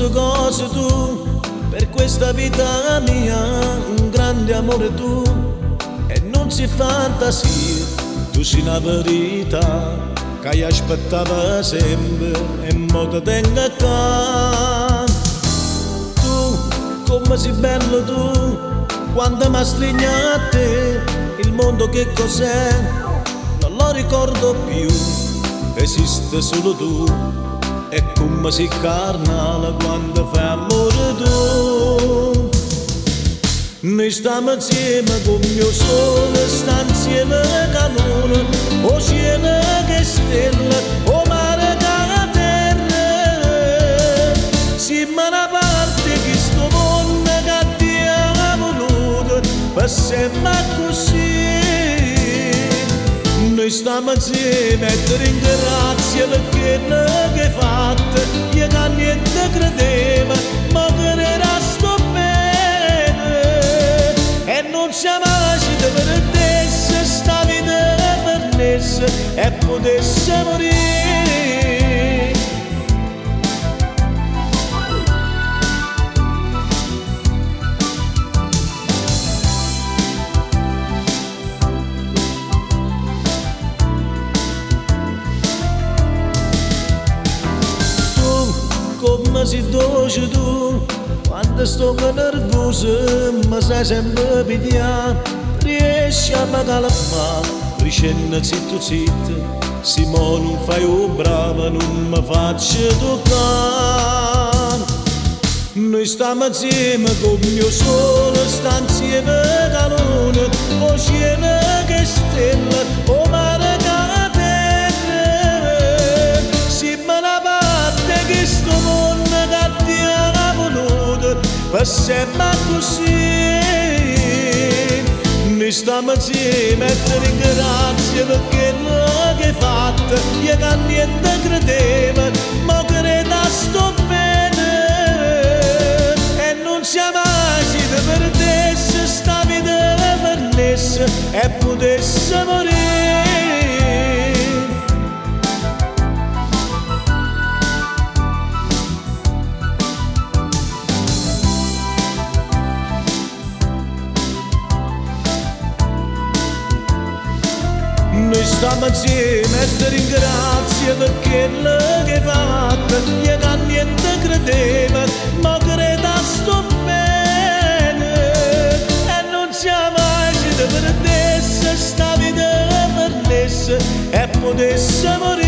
molte cose tu, per questa vita mia, un grande amore tu, e non si fantasia, tu sei la verità, che io aspettavo sempre, e mo ti tengo accanto. Tu, come sei bello tu, quando mi stringi a te, il mondo che cos'è, non lo ricordo più, esiste solo tu. E come si carnale quando fai amore tu. Noi stiamo insieme con il mio sole, sta insieme calore, o cielo che stella, o mare che terra. Siamo una parte che sto mondo che ti ha voluto, per sempre così. Noi stiamo insieme e ti ringrazio perché che hai fatto, io che niente credevo, ma che resto bene. E non siamo mai di perdesse, sta vita perdesse e potesse morire. Come si dolce tu, quando sto nervoso, ma sai sempre pigliare, riesci a mi calmare, ricenna zitto zitto, Simone non fai un bravo, non mi faccio toccare. Noi stiamo insieme con il mio sole, sta insieme calore, o cielo che stella, o mare che terra. Siamo una parte che sto mondo che ti ha voluto, per sempre così. Noi stiamo insieme e ti ringrazio perché lo che hai fatto, io che niente credevo, ma credo sto bene. E non siamo mai si ti perdesse, sta vita perdesse e potesse morire. Noi stiamo insieme e ti ringrazio perché lo che hai fatto, io che niente credevo, ma credo sto bene. E non siamo mai si ti perdesse, sta vita perdesse e potesse morire.